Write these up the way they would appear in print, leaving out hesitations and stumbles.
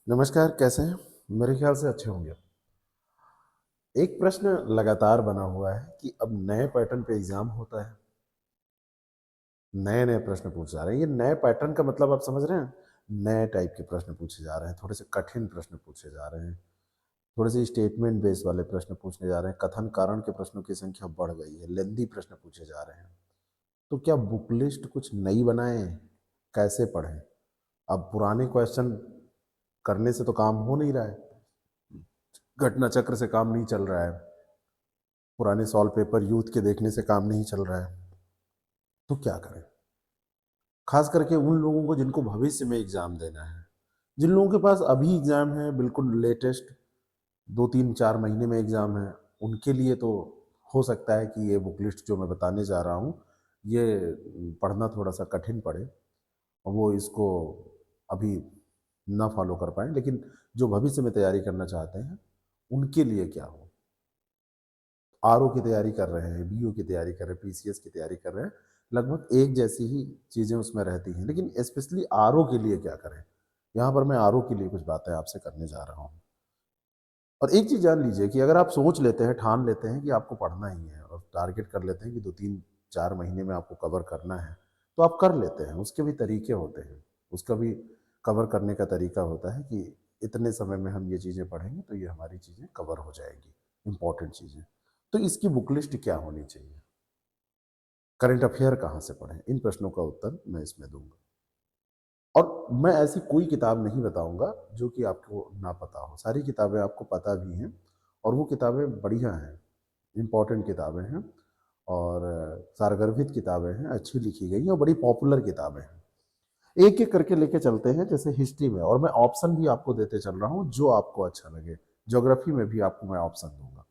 नमस्कार, कैसे हैं? मेरे ख्याल से अच्छे होंगे। एक प्रश्न लगातार बना हुआ है कि अब नए पैटर्न पे एग्ज़ाम होता है। नए-नए प्रश्न पूछे जा रहे हैं। ये नए पैटर्न का मतलब आप समझ रहे हैं? नए टाइप के प्रश्न पूछे जा रहे हैं, थोड़े से कठिन प्रश्न पूछे जा रहे हैं, थोड़े से स्टेटमेंट बेस्ड वाले प्रश्न पूछने जा रहे हैं, कथन कारण के प्रश्नों की संख्या बढ़ गई है, लेंथी प्रश्न पूछे जा रहे हैं। तो क्या बुक लिस्ट कुछ नई बनाएँ? कैसे पढ़ें? अब पुराने क्वेश्चन करने से तो काम हो नहीं रहा है। घटना चक्र से काम नहीं चल रहा है। पुराने सॉल्व पेपर यूथ के देखने से काम नहीं चल रहा है। तो क्या करें? खास करके उन लोगों को जिनको भविष्य में एग्जाम देना है, जिन लोगों के पास अभी एग्जाम है, बिल्कुल लेटेस्ट 2 3 4 महीने में एग्जाम है, उनके लिए तो हो सकता है कि ये बुक लिस्ट जो मैं बताने जा रहा हूँ, ये पढ़ना थोड़ा सा कठिन पड़े और वो इसको अभी ना फॉलो कर पाए। लेकिन जो भविष्य में तैयारी करना चाहते हैं, उनके लिए क्या हो? आरओ की तैयारी कर रहे हैं, बीओ की तैयारी कर रहे हैं, पीसीएस की तैयारी कर रहे हैं, लगभग एक जैसी ही चीज़ें उसमें रहती हैं। लेकिन स्पेशली आरओ के लिए क्या करें? यहाँ पर मैं आरओ के लिए कुछ बातें आपसे करने जा रहा हूँ। और एक चीज़ जान लीजिए कि अगर आप सोच लेते हैं, ठान लेते हैं कि आपको पढ़ना ही है और टारगेट कर लेते हैं कि 2 3 4 महीने में आपको कवर करना है, तो आप कर लेते हैं। उसके भी तरीके होते हैं, उसका भी कवर करने का तरीका होता है कि इतने समय में हम ये चीज़ें पढ़ेंगे तो ये हमारी चीज़ें कवर हो जाएगी, इम्पॉर्टेंट चीज़ें। तो इसकी बुक लिस्ट क्या होनी चाहिए? करंट अफेयर कहाँ से पढ़ें? इन प्रश्नों का उत्तर मैं इसमें दूँगा। और मैं ऐसी कोई किताब नहीं बताऊँगा जो कि आपको ना पता हो। सारी किताबें आपको पता भी हैं और वो किताबें बढ़िया हैं, इम्पोर्टेंट किताबें हैं और सारगर्भित किताबें हैं, अच्छी लिखी गई हैं और बड़ी पॉपुलर किताबें हैं। एक-एक करके लेके चलते हैं, जैसे हिस्ट्री में, और मैं ऑप्शन भी आपको देते चल रहा हूँ जो आपको अच्छा लगे। ज्योग्राफी में भी आपको मैं ऑप्शन दूँगा।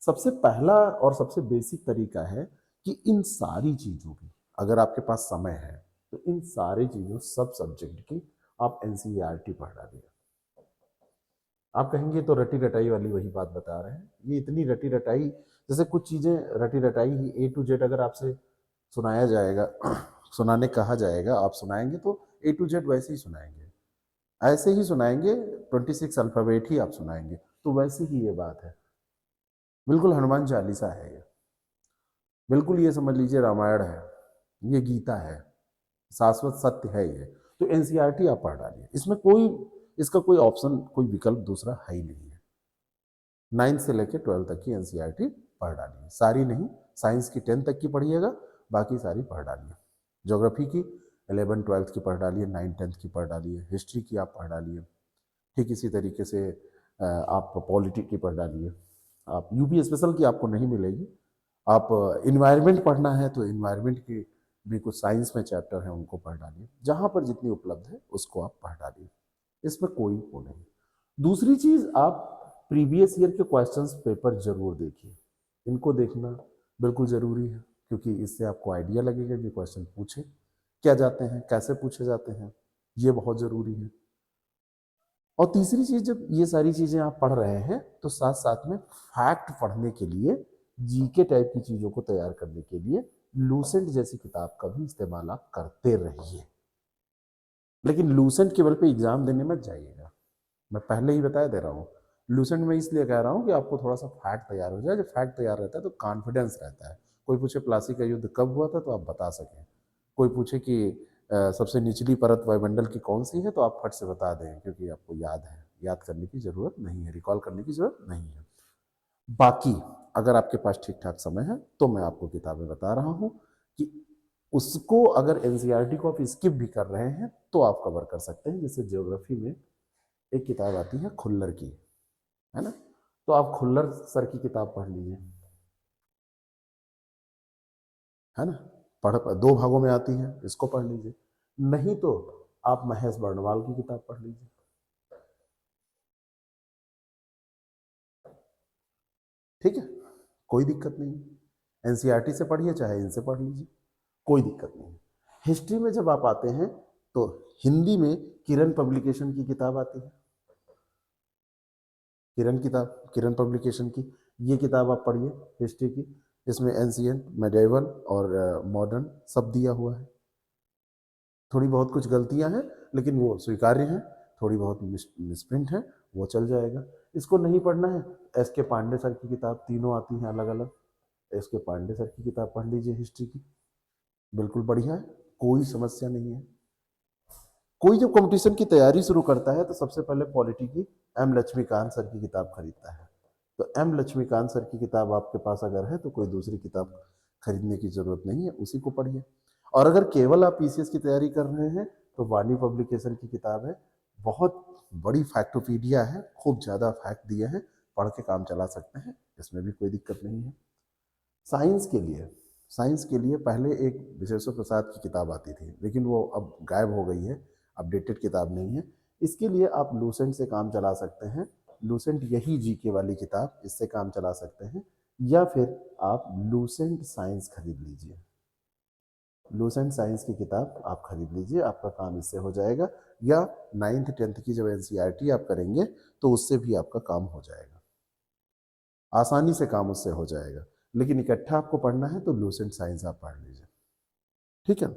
सबसे पहला और सबसे बेसिक तरीका है कि इन सारी चीज़ों की, अगर आपके पास समय है, तो इन सारी चीज़ों, सब सब्जेक्ट की आप एनसीईआरटी पढ़ डालिए। आप कहेंगे तो रटी रटाई वाली वही बात बता रहे हैं। ये इतनी रटी रटाई, जैसे कुछ चीज़ें रटी रटाई ही ए टू जेड अगर आपसे सुनाया जाएगा, सुनाने कहा जाएगा, आप सुनाएंगे तो ए टू जेड वैसे ही सुनाएंगे, ऐसे ही सुनाएंगे, 26 अल्फ़ाबेट ही आप सुनाएंगे। तो वैसे ही ये बात है, बिल्कुल हनुमान चालीसा है ये, बिल्कुल ये समझ लीजिए रामायण है, ये गीता है, शाश्वत सत्य है ये। तो एनसीईआरटी आप पढ़ डालिए, इसमें कोई, इसका कोई ऑप्शन, कोई विकल्प दूसरा है ही नहीं है। 9th से लेकर 12th तक की एनसीईआरटी पढ़ डालिए, सारी नहीं, साइंस की 10th तक की पढ़िएगा, बाकी सारी पढ़ डालिए। ज्योग्राफी की 11 12th की पढ़ डालिए, 9 10th की पढ़ डालिए, हिस्ट्री की आप पढ़ डालिए। ठीक इसी तरीके से आप पॉलिटी की पढ़ डालिए। आप यूपी स्पेशल की आपको नहीं मिलेगी। आप इन्वायरमेंट पढ़ना है तो इन्वायरमेंट की भी कुछ साइंस में चैप्टर हैं, उनको पढ़ डालिए। जहाँ पर जितनी उपलब्ध है उसको आप पढ़ डालिए, इसमें कोई वो नहीं। दूसरी चीज़, आप प्रीवियस ईयर के क्वेश्चंस पेपर जरूर देखिए। इनको देखना बिल्कुल ज़रूरी है, क्योंकि इससे आपको आइडिया लगेगा कि क्वेश्चन पूछे क्या जाते हैं, कैसे पूछे जाते हैं, ये बहुत ज़रूरी है। और तीसरी चीज़, जब ये सारी चीज़ें आप पढ़ रहे हैं तो साथ साथ में फैक्ट पढ़ने के लिए, जीके टाइप की चीज़ों को तैयार करने के लिए लूसेंट जैसी किताब का भी इस्तेमाल आप करते रहिए। लेकिन लूसेंट केवल पे एग्जाम देने मत जाइएगा, मैं पहले ही बता दे रहा हूँ। लूसेंट में इसलिए कह रहा हूँ कि आपको थोड़ा सा फैक्ट तैयार हो जाए। जब फैक्ट तैयार रहता है तो कॉन्फिडेंस रहता है। कोई पूछे प्लासी का युद्ध कब हुआ था तो आप बता सकें। कोई पूछे कि सबसे निचली परत वायुमंडल की कौन सी है तो आप फट से बता दें, क्योंकि आपको याद है। याद करने की ज़रूरत नहीं है, रिकॉल करने की ज़रूरत नहीं है। बाकी अगर आपके पास ठीक ठाक समय है तो मैं आपको किताबें बता रहा हूँ कि उसको अगर एनसीईआरटी को आप स्किप भी कर रहे हैं तो आप कवर कर सकते हैं। जैसे ज्योग्राफी में एक किताब आती है खुल्लर की, है ना, तो आप खुल्लर सर की किताब पढ़ लीजिए, है ना। पढ़ 2 भागों में आती है, इसको पढ़ लीजिए। नहीं तो आप महेश बर्णवाल की किताब पढ़ लीजिए, ठीक है, कोई दिक्कत नहीं। एनसीईआरटी से पढ़िए चाहे इनसे पढ़ लीजिए, कोई दिक्कत नहीं। हिस्ट्री में जब आप आते हैं तो हिंदी में किरण पब्लिकेशन की किताब आती है, किरण पब्लिकेशन की ये किताब आप पढ़िए हिस्ट्री की। इसमें एंशिएंट, मेडिएवल और मॉडर्न सब दिया हुआ है। थोड़ी बहुत कुछ गलतियां हैं लेकिन वो स्वीकार्य हैं, थोड़ी बहुत मिसप्रिंट है वो चल जाएगा। इसको नहीं पढ़ना है, एस के पांडे सर की किताब तीनों आती हैं अलग अलग, एस के पांडे सर की किताब पढ़ लीजिए हिस्ट्री की, बिल्कुल बढ़िया है, कोई समस्या नहीं है। कोई जब कंपटीशन की तैयारी शुरू करता है तो सबसे पहले पॉलिटी की एम लक्ष्मीकांत सर की किताब खरीदता है। तो एम लक्ष्मीकांत सर की किताब आपके पास अगर है तो कोई दूसरी किताब खरीदने की जरूरत नहीं है, उसी को पढ़िए। और अगर केवल आप पीसीएस की तैयारी कर रहे हैं तो वाणी पब्लिकेशन की किताब है, बहुत बड़ी फैक्टोपीडिया है, खूब ज़्यादा फैक्ट दिए हैं, पढ़ के काम चला सकते हैं, इसमें भी कोई दिक्कत नहीं है। साइंस के लिए पहले एक विशेश्वर प्रसाद की किताब आती थी, लेकिन वो अब गायब हो गई है, अपडेटेड किताब नहीं है। इसके लिए आप लूसेंट से काम चला सकते हैं, लूसेंट यही जीके वाली किताब, इससे काम चला सकते हैं। या फिर आप लूसेंट साइंस खरीद लीजिए, लूसेंट साइंस की किताब आप खरीद लीजिए, आपका काम इससे हो जाएगा। या 9th 10th की जब एनसीईआरटी आप करेंगे तो उससे भी आपका काम हो जाएगा, आसानी से काम उससे हो जाएगा। लेकिन इकट्ठा आपको पढ़ना है तो लूसेंट साइंस आप पढ़ लीजिए, ठीक है।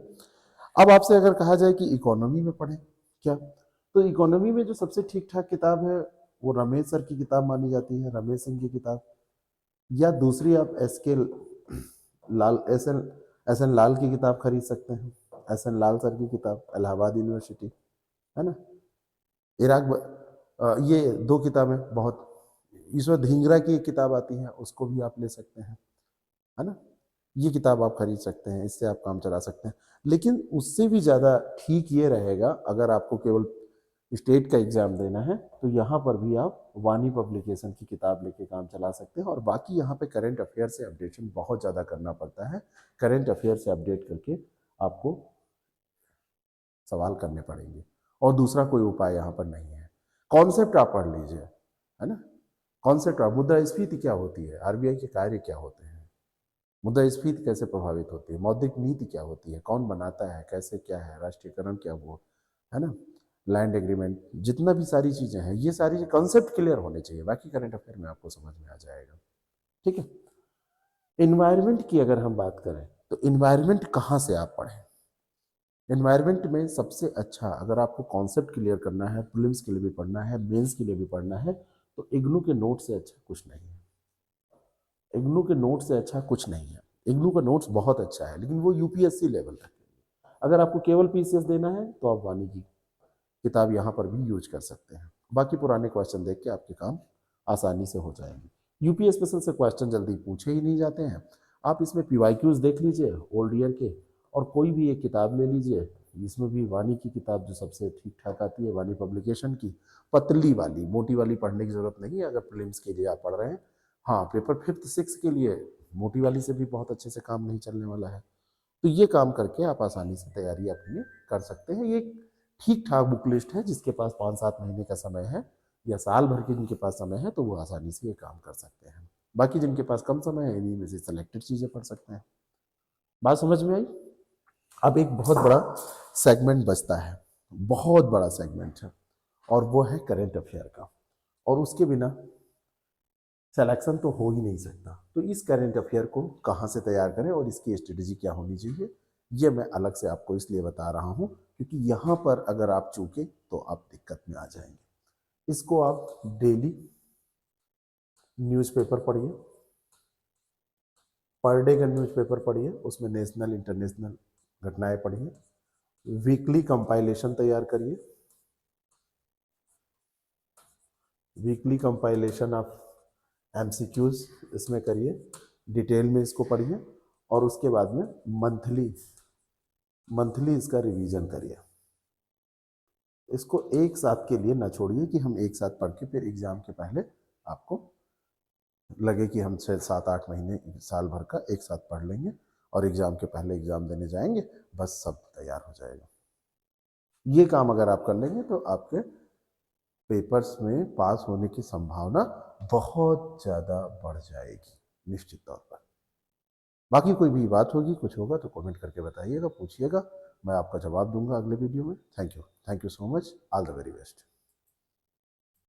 अब आपसे अगर कहा जाए कि इकोनॉमी में पढ़ें क्या, तो इकोनॉमी में जो सबसे ठीक ठाक किताब है वो रमेश सर की किताब मानी जाती है, रमेश सिंह की किताब। या दूसरी आप एस एन लाल की किताब खरीद सकते हैं, एस एन लाल सर की किताब, इलाहाबाद यूनिवर्सिटी, है ना। ये दो किताबें बहुत, ईश्वर धिंगरा की एक किताब आती है उसको भी आप ले सकते हैं, है ना। ये किताब आप खरीद सकते हैं, इससे आप काम चला सकते हैं। लेकिन उससे भी ज़्यादा ठीक ये रहेगा, अगर आपको केवल स्टेट का एग्जाम देना है तो यहाँ पर भी आप वाणी पब्लिकेशन की किताब लेके काम चला सकते हैं। और बाकी यहाँ पे करंट अफेयर से अपडेशन बहुत ज़्यादा करना पड़ता है, करंट अफेयर से अपडेट करके आपको सवाल करने पड़ेंगे, और दूसरा कोई उपाय यहाँ पर नहीं है। कॉन्सेप्ट आप पढ़ लीजिए, है ना। कॉन्सेप्ट, मुद्रास्फीति क्या होती है, आरबीआई के कार्य क्या होते हैं, मुद्रास्फीति कैसे प्रभावित होती है, मौद्रिक नीति क्या होती है, कौन बनाता है, कैसे क्या है, राष्ट्रीयकरण क्या वो, है ना, लैंड एग्रीमेंट, जितना भी सारी चीज़ें हैं, ये सारी कॉन्सेप्ट क्लियर होने चाहिए, बाकी करंट अफेयर में आपको समझ में आ जाएगा, ठीक है। इन्वायरमेंट की अगर हम बात करें तो इन्वायरमेंट कहाँ से आप पढ़ें, इन्वायरमेंट में सबसे अच्छा, अगर आपको कॉन्सेप्ट क्लियर करना है, प्रीलिम्स के लिए भी पढ़ना है, मेंस के लिए भी पढ़ना है, तो इग्नू के नोट से अच्छा कुछ नहीं है, इग्नू के नोट से अच्छा कुछ नहीं है। इग्नू का नोट्स बहुत अच्छा है, लेकिन वो यूपीएससी लेवल तक है। अगर आपको केवल पीसीएस देना है तो आप वाणी की किताब यहाँ पर भी यूज कर सकते हैं, बाकी पुराने क्वेश्चन देख के आपके काम आसानी से हो जाएंगे। यूपी स्पेशल से क्वेश्चन जल्दी पूछे ही नहीं जाते हैं। आप इसमें पीवाईक्यूज देख लीजिए ओल्ड ईयर के, और कोई भी एक किताब ले लीजिए, इसमें भी वाणी की किताब जो सबसे ठीक ठाक आती है, वाणी पब्लिकेशन की, पतली वाली, मोटी वाली पढ़ने की जरूरत नहीं है अगर प्रीलिम्स के लिए आप पढ़ रहे हैं। हाँ, पेपर 5th 6th के लिए मोटी वाली से भी बहुत अच्छे से काम नहीं चलने वाला है। तो ये काम करके आप आसानी से तैयारी अपनी कर सकते हैं। ये ठीक ठाक बुक लिस्ट है, जिसके पास 5-7 महीने का समय है या साल भर के जिनके पास समय है तो वो आसानी से ये काम कर सकते हैं। बाकी जिनके पास कम समय है, इन्हीं में से सेलेक्टेड चीज़ें पढ़ सकते हैं। बात समझ में आई। अब एक बहुत बड़ा सेगमेंट बचता है, बहुत बड़ा सेगमेंट है, और वो है करेंट अफेयर का, और उसके बिना सिलेक्शन तो हो ही नहीं सकता। तो इस करंट अफेयर को कहाँ से तैयार करें और इसकी स्ट्रेटजी क्या होनी चाहिए, ये मैं अलग से आपको इसलिए बता रहा हूँ क्योंकि यहाँ पर अगर आप चूके तो आप दिक्कत में आ जाएंगे। इसको आप डेली न्यूज़पेपर पढ़िए, पर डे का न्यूज़पेपर पढ़िए, उसमें नेशनल इंटरनेशनल घटनाएं पढ़िए, वीकली कंपाइलेशन तैयार करिए, वीकली कंपाइलेशन ऑफ एमसीक्यूज इसमें करिए, डिटेल में इसको पढ़िए, और उसके बाद में मंथली इसका रिवीजन करिए। इसको एक साथ के लिए ना छोड़िए कि हम एक साथ पढ़ के फिर एग्जाम के पहले आपको लगे कि हम 6-7-8 महीने साल भर का एक साथ पढ़ लेंगे और एग्जाम के पहले एग्जाम देने जाएंगे, बस सब तैयार हो जाएगा। ये काम अगर आप कर लेंगे तो आपके पेपर्स में पास होने की संभावना बहुत ज़्यादा बढ़ जाएगी, निश्चित तौर पर। बाकी कोई भी बात होगी, कुछ होगा तो कमेंट करके बताइएगा, पूछिएगा, मैं आपका जवाब दूंगा अगले वीडियो में। Thank you so much, all the very best.